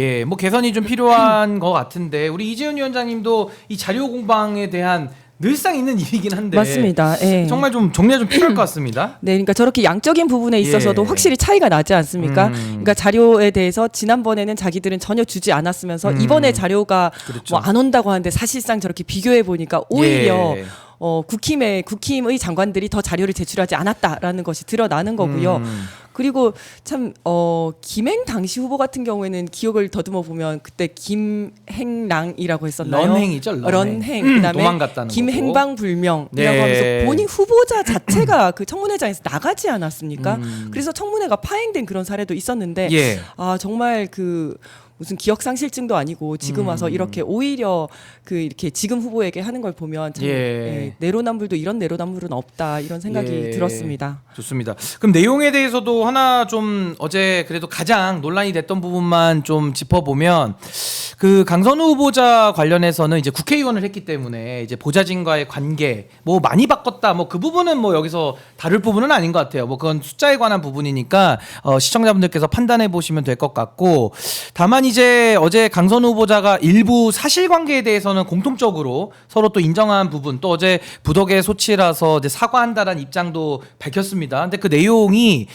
예, 뭐 개선이 좀 필요한 것 같은데 우리 이재훈 위원장님도 이 자료 공방에 대한 늘상 있는 일이긴 한데 맞습니다. 예. 정말 좀 정리가 좀 필요할 것 같습니다. 네, 그러니까 저렇게 양적인 부분에 있어서도 예. 확실히 차이가 나지 않습니까? 그러니까 자료에 대해서 지난번에는 자기들은 전혀 주지 않았으면서 이번에 자료가 그렇죠. 뭐 안 온다고 하는데 사실상 저렇게 비교해 보니까 오히려 예. 국힘의 장관들이 더 자료를 제출하지 않았다라는 것이 드러나는 거고요. 그리고 참 김행 당시 후보 같은 경우에는 기억을 더듬어 보면 그때 김행랑이라고 했었나요? 런행이죠, 런행. 그다음에 도망갔다는 김행방불명이라고 네. 하면서 본인 후보자 자체가 그 청문회장에서 나가지 않았습니까? 그래서 청문회가 파행된 그런 사례도 있었는데 예. 아 정말 그 무슨 기억상실증도 아니고 지금 와서 이렇게 오히려 이렇게 지금 후보에게 하는 걸 보면 참 내로남불도 이런 내로남불은 없다 이런 생각이 들었습니다. 좋습니다. 그럼 내용에 대해서도 하나 좀 어제 그래도 가장 논란이 됐던 부분만 좀 짚어보면 그 강선우 후보자 관련해서는 이제 국회의원을 했기 때문에 이제 보좌진과의 관계 뭐 많이 바꿨다 뭐 그 부분은 뭐 여기서 다룰 부분은 아닌 것 같아요. 뭐 그건 숫자에 관한 부분이니까 시청자분들께서 판단해 보시면 될 것 같고 다만 이제 어제 강선우 후보자가 일부 사실관계에 대해서는 공통적으로 서로 또 인정한 부분 또 어제 부덕의 소치라서 이제 사과한다라는 입장도 밝혔습니다. 근데 그 내용이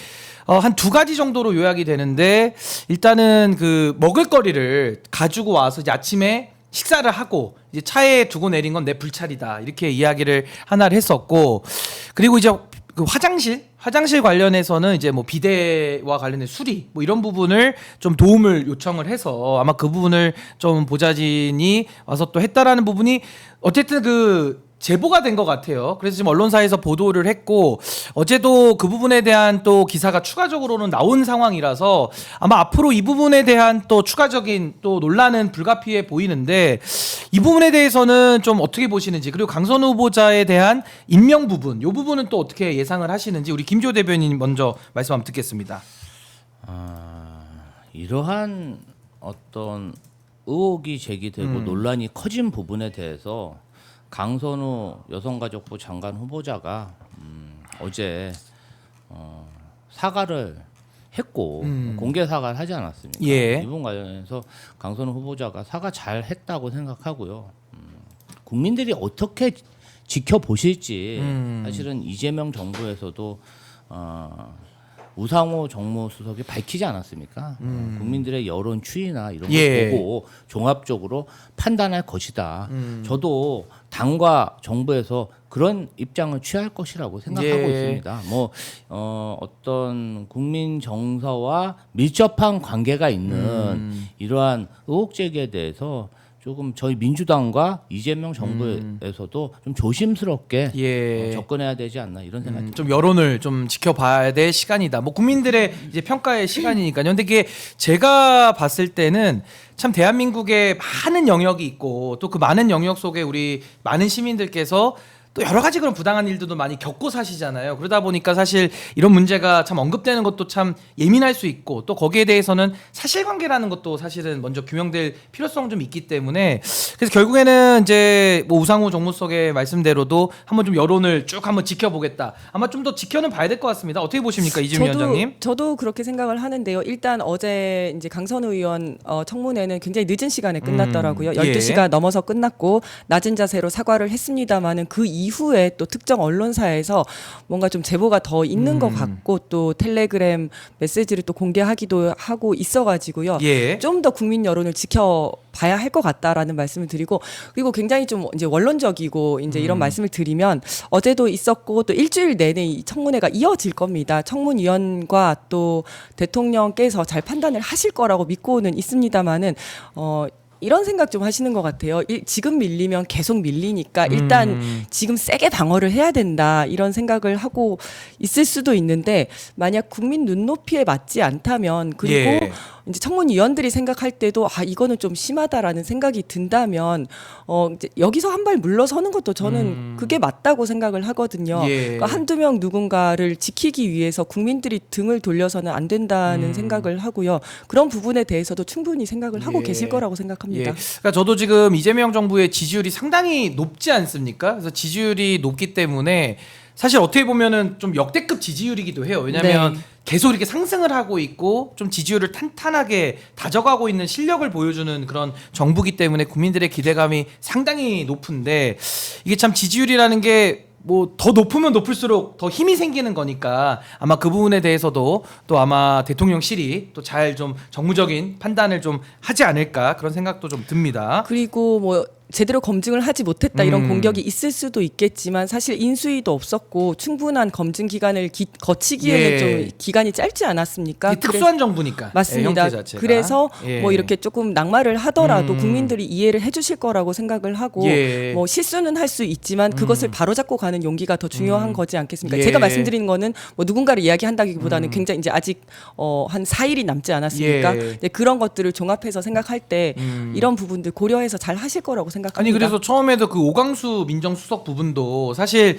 한 두 가지 정도로 요약이 되는데 일단은 그 먹을거리를 가지고 와서 이제 아침에 식사를 하고 이제 차에 두고 내린 건 내 불찰이다 이렇게 이야기를 하나를 했었고 그리고 이제 그 화장실 관련해서는 이제 뭐 비대와 관련된 수리 뭐 이런 부분을 좀 도움을 요청을 해서 아마 그 부분을 좀 보좌진이 와서 또 했다라는 부분이 어쨌든 그 제보가 된 것 같아요. 그래서 지금 언론사에서 보도를 했고 어제도 그 부분에 대한 또 기사가 추가적으로는 나온 상황이라서 아마 앞으로 이 부분에 대한 또 추가적인 또 논란은 불가피해 보이는데 이 부분에 대해서는 좀 어떻게 보시는지 그리고 강선우 후보자에 대한 임명 부분 이 부분은 또 어떻게 예상을 하시는지 우리 김지호 대변인 먼저 말씀 한번 듣겠습니다. 이러한 어떤 의혹이 제기되고 논란이 커진 부분에 대해서 강선우 여성가족부 장관 후보자가 어제 사과를 했고 공개 사과를 하지 않았습니까? 예. 이 부분 관련해서 강선우 후보자가 사과 잘 했다고 생각하고요. 국민들이 어떻게 지켜보실지 사실은 이재명 정부에서도 우상호 정무수석이 밝히지 않았습니까? 국민들의 여론 추이나 이런 걸 보고 종합적으로 판단할 것이다. 저도 당과 정부에서 그런 입장을 취할 것이라고 생각하고 있습니다. 뭐 어떤 국민 정서와 밀접한 관계가 있는 이러한 의혹 제기에 대해서 조금 저희 민주당과 이재명 정부에서도 좀 조심스럽게 접근해야 되지 않나 이런 생각이 듭니다. 좀 여론을 좀 지켜봐야 될 시간이다. 뭐 국민들의 이제 평가의 시간이니까요. 근데 이게 제가 봤을 때는 참 대한민국에 많은 영역이 있고 또 그 많은 영역 속에 우리 많은 시민들께서 또 여러 가지 그런 부당한 일들도 많이 겪고 사시잖아요. 그러다 보니까 사실 이런 문제가 참 언급되는 것도 참 예민할 수 있고 또 거기에 대해서는 사실관계라는 것도 사실은 먼저 규명될 필요성 좀 있기 때문에 그래서 결국에는 이제 뭐 우상호 정무수석의 말씀대로도 한번 좀 여론을 쭉 한번 지켜보겠다. 아마 좀 더 지켜는 봐야 될 것 같습니다. 어떻게 보십니까, 이재명 위원장님? 저도 그렇게 생각을 하는데요. 일단 어제 이제 강선우 의원 청문회는 굉장히 늦은 시간에 끝났더라고요. 12시가 넘어서 끝났고 낮은 자세로 사과를 했습니다마는 그 이후에 또 특정 언론사에서 뭔가 좀 제보가 더 있는 것 같고 또 텔레그램 메시지를 또 공개하기도 하고 있어가지고요. 좀 더 국민 여론을 지켜봐야 할 것 같다라는 말씀을 드리고 그리고 굉장히 좀 이제 원론적이고 이제 이런 말씀을 드리면 어제도 있었고 또 일주일 내내 이 청문회가 이어질 겁니다. 청문위원과 또 대통령께서 잘 판단을 하실 거라고 믿고는 있습니다만은 이런 생각 좀 하시는 것 같아요. 지금 밀리면 계속 밀리니까 일단 지금 세게 방어를 해야 된다 이런 생각을 하고 있을 수도 있는데 만약 국민 눈높이에 맞지 않다면 그리고 이제 청문위원들이 생각할 때도 이거는 좀 심하다라는 생각이 든다면 이제 여기서 한 발 물러서는 것도 저는 그게 맞다고 생각을 하거든요. 그러니까 한두 명 누군가를 지키기 위해서 국민들이 등을 돌려서는 안 된다는 생각을 하고요. 그런 부분에 대해서도 충분히 생각을 하고 계실 거라고 생각합니다. 그러니까 저도 지금 이재명 정부의 지지율이 상당히 높지 않습니까? 그래서 지지율이 높기 때문에 사실 어떻게 보면은 좀 역대급 지지율이기도 해요. 왜냐하면 계속 이렇게 상승을 하고 있고 좀 지지율을 탄탄하게 다져가고 있는 실력을 보여주는 그런 정부기 때문에 국민들의 기대감이 상당히 높은데 이게 참 지지율이라는 게 뭐 더 높으면 높을수록 더 힘이 생기는 거니까 아마 그 부분에 대해서도 또 아마 대통령실이 또 잘 좀 정무적인 판단을 좀 하지 않을까 그런 생각도 좀 듭니다. 그리고 뭐 제대로 검증을 하지 못했다 이런 공격이 있을 수도 있겠지만 사실 인수위도 없었고 충분한 검증 기간을 거치기에는 예. 좀 기간이 짧지 않았습니까? 이 특수한 정부니까 맞습니다. 형태 자체가. 그래서 예. 뭐 이렇게 조금 낙마를 하더라도 국민들이 이해를 해주실 거라고 생각을 하고 예. 뭐 실수는 할 수 있지만 그것을 바로잡고 가는 용기가 더 중요한 거지 않겠습니까? 예. 제가 말씀드리는 거는 뭐 누군가를 이야기한다기보다는 굉장히 이제 아직 한 4일이 남지 않았습니까? 예. 이제 그런 것들을 종합해서 생각할 때 이런 부분들 고려해서 잘 하실 거라고 생각합니다. 아니 그래서 처음에도 그 오광수 민정수석 부분도 사실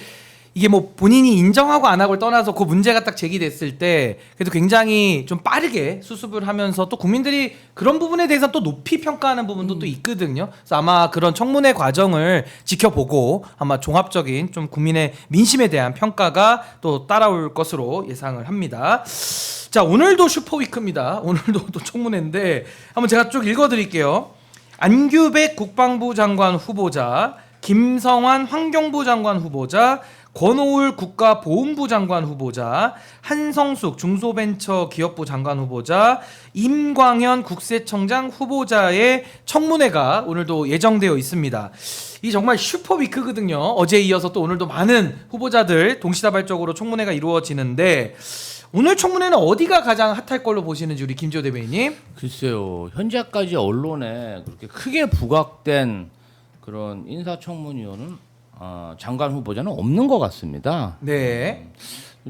이게 뭐 본인이 인정하고 안 하고를 떠나서 그 문제가 딱 제기됐을 때 그래도 굉장히 좀 빠르게 수습을 하면서 또 국민들이 그런 부분에 대해서 또 높이 평가하는 부분도 또 있거든요. 그래서 아마 그런 청문회 과정을 지켜보고 아마 종합적인 좀 국민의 민심에 대한 평가가 또 따라올 것으로 예상을 합니다. 자, 오늘도 슈퍼위크입니다. 오늘도 또 청문회인데 한번 제가 쭉 읽어드릴게요. 안규백 국방부 장관 후보자, 김성환 환경부 장관 후보자, 권오울 국가보훈부 장관 후보자, 한성숙 중소벤처기업부 장관 후보자, 임광현 국세청장 후보자의 청문회가 오늘도 예정되어 있습니다. 이 정말 슈퍼위크거든요. 어제에 이어서 또 오늘도 많은 후보자들 동시다발적으로 청문회가 이루어지는데 오늘 청문회는 어디가 가장 핫할 걸로 보시는지 우리 김지호 대변인님. 글쎄요. 현재까지 언론에 그렇게 크게 부각된 그런 인사청문위원은 장관 후보자는 없는 것 같습니다. 네.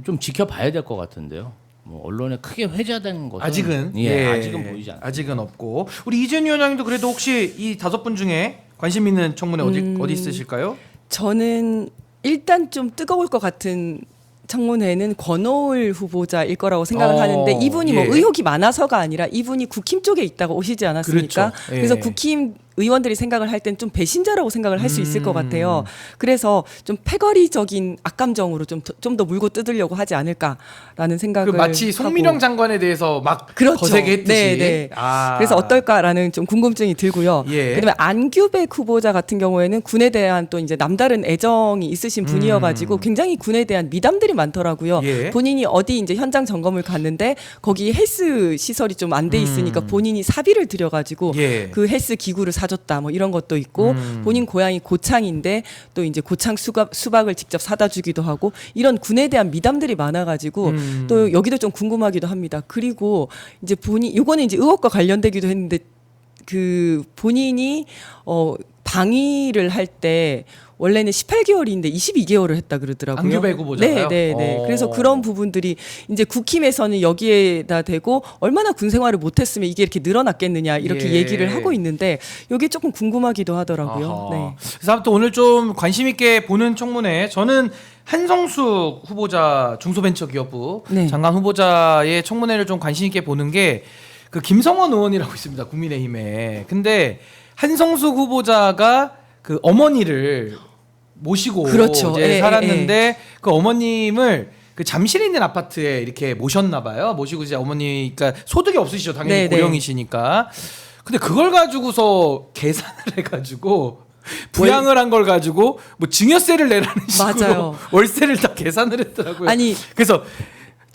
좀 지켜봐야 될 것 같은데요. 뭐 언론에 크게 회자된 것은 아직은 아직은 보이지 않습니다. 아직은 없고 우리 이재현 위원장님도 그래도 혹시 이 5분 중에 관심 있는 청문회 어디 있으실까요? 저는 일단 좀 뜨거울 것 같은 청문회는 권오울 후보자일 거라고 생각을 하는데 이분이 뭐 예. 의혹이 많아서가 아니라 이분이 국힘 쪽에 있다가 오시지 않았습니까? 그렇죠. 예. 그래서 국힘 의원들이 생각을 할 땐 좀 배신자라고 생각을 할 수 있을 것 같아요. 그래서 좀 패거리적인 악감정으로 좀 더 물고 뜯으려고 하지 않을까라는 생각을 그 마치 송민영 하고. 장관에 대해서 막 그렇죠. 거세게 했듯이. 네, 네. 그래서 어떨까라는 좀 궁금증이 들고요. 예. 그다음에 안규백 후보자 같은 경우에는 군에 대한 또 이제 남다른 애정이 있으신 분이어가지고 굉장히 군에 대한 미담들이 많더라고요. 예. 본인이 어디 이제 현장 점검을 갔는데 거기 헬스 시설이 좀 안 돼 있으니까 본인이 사비를 들여가지고 예. 그 헬스 기구를 사줬다 뭐 이런 것도 있고 본인 고향이 고창인데 또 이제 고창 수박을 직접 사다 주기도 하고 이런 군에 대한 미담들이 많아가지고 또 여기도 좀 궁금하기도 합니다. 그리고 이제 요거는 이제 의혹과 관련되기도 했는데 그 본인이 방위를 할 때 원래는 18개월인데 22개월을 했다 그러더라고요. 안규백 후보자가요? 네. 그래서 그런 부분들이 이제 국힘에서는 여기에다 대고 얼마나 군 생활을 못했으면 이게 이렇게 늘어났겠느냐 이렇게 예. 얘기를 하고 있는데 이게 조금 궁금하기도 하더라고요. 아하. 네. 그래서 아무튼 오늘 좀 관심 있게 보는 청문회 저는 한성숙 후보자 중소벤처기업부 네. 장관 후보자의 청문회를 좀 관심 있게 보는 게 그 김성원 의원이라고 있습니다. 국민의힘에. 근데 한성숙 후보자가 그 어머니를 모시고 그렇죠. 이제 예, 살았는데 그 어머님을 그 잠실에 있는 아파트에 이렇게 모셨나 봐요. 모시고 이제 어머니 그러니까 소득이 없으시죠. 당연히 네, 네. 고령이시니까. 근데 그걸 가지고서 계산을 해가지고 부양을 한 걸 가지고 뭐 증여세를 내라는 식으로 맞아요. 월세를 다 계산을 했더라고요. 아니, 그래서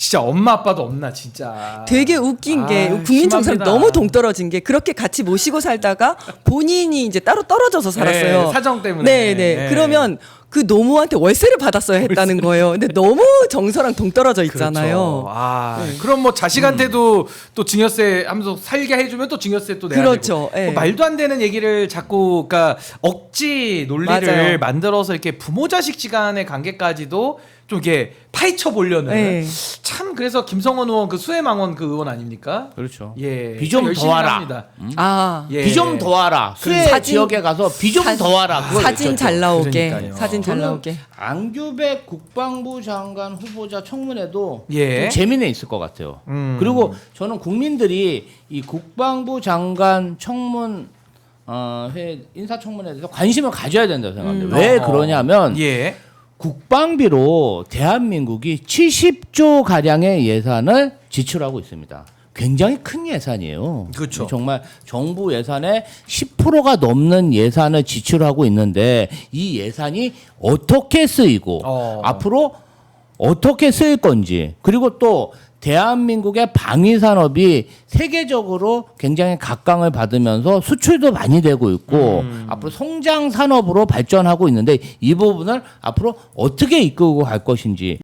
진짜 엄마 아빠도 없나 진짜. 되게 웃긴 게 국민 정서랑 심합니다. 너무 동떨어진 게 그렇게 같이 모시고 살다가 본인이 이제 따로 떨어져서 살았어요. 네, 사정 때문에. 네. 네. 그러면 그 노무한테 월세를 받았어야 했다는 거예요. 근데 너무 정서랑 동떨어져 있잖아요. 그렇죠. 그럼 뭐 자식한테도 또 증여세 하면서 살게 해주면 또 증여세 또 내야 그렇죠. 되고. 예. 뭐 말도 안 되는 얘기를 자꾸 그러니까 억지 논리를 맞아요. 만들어서 이렇게 부모 자식 간의 관계까지도 좀 이렇게 파헤쳐 보려는 예. 참 그래서 김성원 의원 그 수해망원 그 의원 아닙니까? 그렇죠. 예. 비 좀 열심히 더하라. 합니다. 아. 예. 비 좀 더하라. 수해 사진- 지역에 가서 비 좀 더하라. 그걸 사진 외쳤죠. 잘 나오게. 그러니까요. 사진 잘 저는 나오게. 안규백 국방부 장관 후보자 청문회도 예. 좀 재미는 있을 것 같아요. 그리고 저는 국민들이 이 국방부 장관 청문 인사청문회에 대해서 관심을 가져야 된다고 생각합니다. 왜 그러냐면 예. 국방비로 대한민국이 70조 가량의 예산을 지출하고 있습니다. 굉장히 큰 예산이에요. 그렇죠. 정말 정부 예산의 10%가 넘는 예산을 지출하고 있는데 이 예산이 어떻게 쓰이고 앞으로 어떻게 쓰일 건지, 그리고 또 대한민국의 방위 산업이 세계적으로 굉장히 각광을 받으면서 수출도 많이 되고 있고 앞으로 성장 산업으로 발전하고 있는데 이 부분을 앞으로 어떻게 이끌고 갈 것인지